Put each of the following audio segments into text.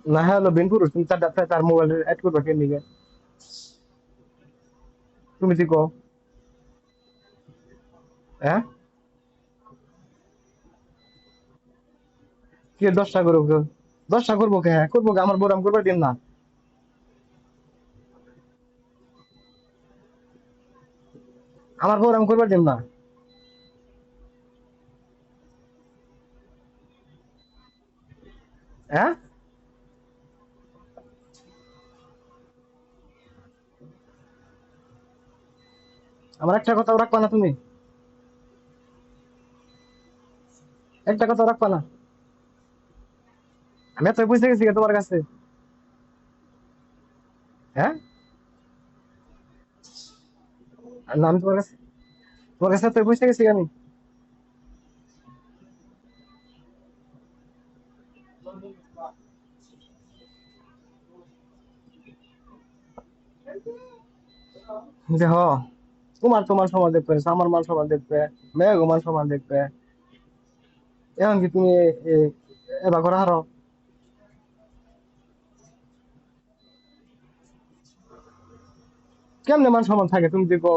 না হ্যাঁ হলো বিন পুরুষ তুমি তার মোবাইল অ্যাড করবে কে নিগে তুমি কি কো হ্যাঁ কি 10টা করবো 10টা করবো কে হ্যাঁ করবো কে? আমার বোরাম করবে দিন না আমার বোরাম করবে দিন না হ্যাঁ আমার একটা কথাও রাখবা না তুমি একটা কথা রাখবা না আমি এত বুঝতে গেছি গে তোমার কাছে হ্যাঁ আর না আমি তোমার কাছে এত বুঝতে গেছি গে আমি দেহ তোমার সমাজ দেখবে আমার মান সমাজ দেখবে মেয়ে মান সমাজ দেখবে এখন কি তুমি এবার করা হারো কেমনে মান সমান থাকে তুমি দেখো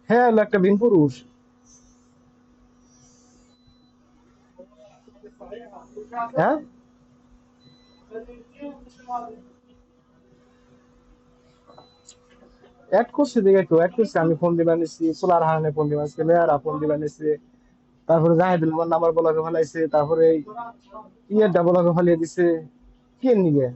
হ্যাঁ হলো একটা ভিন পুরুষ হ্যাঁ অ্যাড করছি দেখে একটু অ্যাড করছি আমি ফোন দিবা নিছি সোলার হারানে ফোন দিবা নিছি মেয়েরা ফোন দিবা নিছি তারপরে জাহেদুল আমার নাম্বার বলাকে ফেলাইছে তারপরে ইয়েরটা বলাকে ফেলিয়ে দিছে কি এর নিগে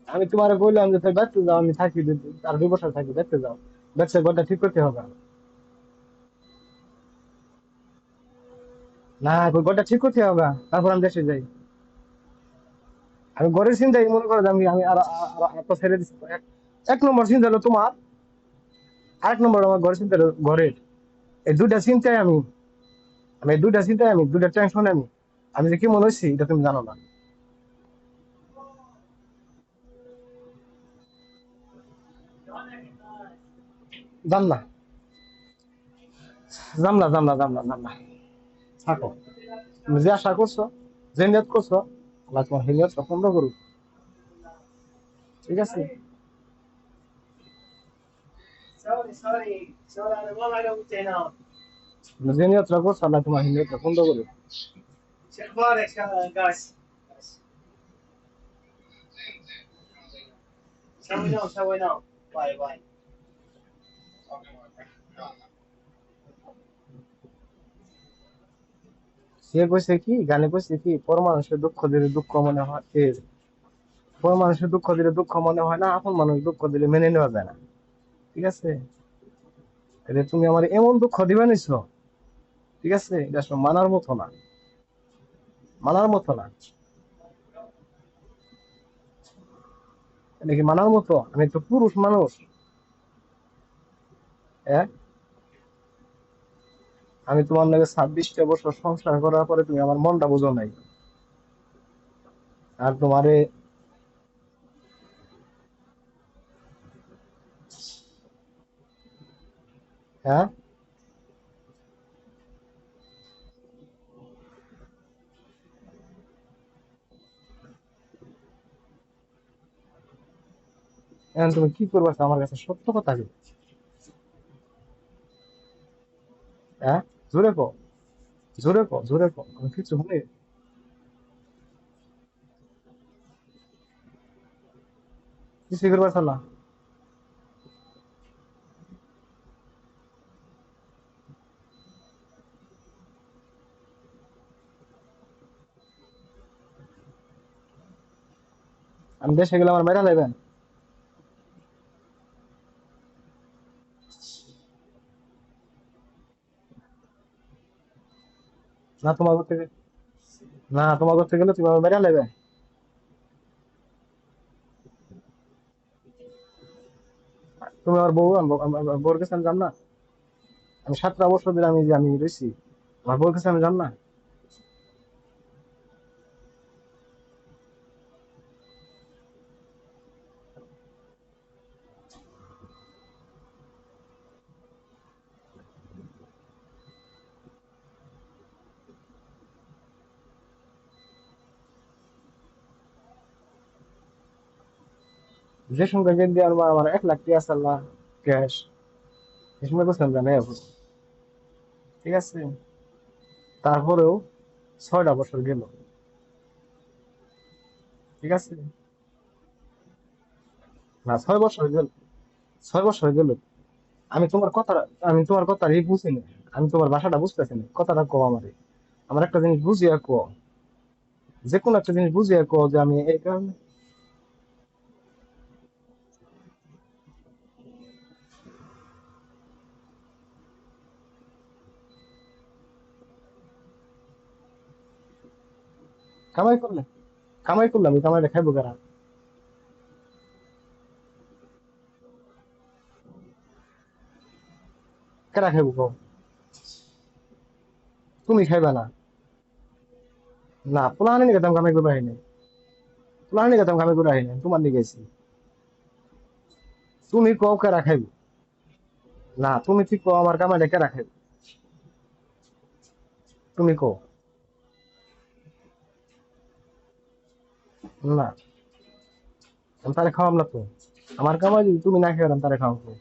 আমি তোমার বললাম যে তুমি ব্যস্ত যাও আমি থাকি আর 2 বছর থাকি ব্যস্ত যাও ব্যবসার ঘরটা ঠিক করতে হবে না ঘরটা ঠিক করতে হবে তারপর আমি দেশে যাই আমি ঘরের চিন্তাই মনে করো যে আমি আর ছেড়ে দিচ্ছি এক নম্বর চিন্তা হলো তোমার আরেক নম্বর আমার ঘরের চিন্তা হলো ঘরের এই দুইটা চিন্তায় আমি এই দুইটা চিন্তায় আমি দুইটা টেনশনে আমি যে কি মনে হচ্ছি এটা তুমি জানো না জানলা জানলা থাকো তুমি যে আশা করছো যে নিয়ত করছো আল্লাহ তোমার সেই নিয়ত পূর্ণ করুক ঠিক আছে তুমি যে নিয়তটা করছো আল্লাহ তোমার সেই নিয়তটা পূর্ণ করুক সে কইছে কি গানে কইছে কি পর মানুষের দুঃখ দিলে দুঃখ মনে হয় পর মানুষের দুঃখ দিলে দুঃখ মনে হয় না আপন মানুষ দুঃখ দিলে মেনে নেওয়া যায় না ঠিক আছে তাহলে তুমি আমার এমন দুঃখ দিবে নিছো ঠিক আছে এটা আসলে মানার মতো না মানার মতো না এটা কি মানার মতো আমি একটু পুরুষ মানুষ হ্যাঁ আমি তোমার নাকি 26টা বছর সংসার করার পরে তুমি আমার মনটা বুঝো নাই আর তোমারে হ্যাঁ এখন তুমি কি করবে আমার কাছে সত্য কথা কি হ্যাঁ জোরে কো জোরে কো আমি কিছু শুনি কিছু করবে না আমি দেশে গেলে আমার মেরা নেবেন না তোমার করতে তোমার করতে গেলে তুমি আমার মেরা নেবে তুমি আমার বউ বউর কাছে আমি যাম না আমি 17 বছর ধরে আমি রয়েছি, আমার বউর কাছে আমি জান না। যে সঙ্গে গেট দিয়ে আমার 1 লাখ টিয়া সাল্লা ক্যাশ, এই সময় বলছিলাম জানাই আপু। ঠিক আছে, তারপরেও 6টা বছর গেল। ঠিক আছে, না 6 বছর গেল, 6 বছর গেল। আমি তোমার কথা, আমি তোমার কথা বুঝি না, আমি তোমার ভাষাটা বুঝতেছি না, কথাটা কো আমারে, আমার একটা জিনিস বুঝিয়া কো, যে কোনো একটা জিনিস বুঝিয়া কো যে আমি এই কারণে। কামাই করলে, কামাই করলাম, আমি কামাইটা খাইবো কারা? কারা খাইবো কও? তুমি খাইবা না? না, পোলাহানি নিকে দাম কামাই করে আইনি, পোলাহানি নিকে দাম কামাই করে আইনি, তোমার নিকে আইছি। তুমি কও কারা খাইবো? না, তুমি ঠিক কও আমার কামাইটা কারা খাইবো? তুমি কও। না, আমি তারে খাওয়াম না তো, আমার কামাই যদি তুমি না খাই তারে খাওয়াবো।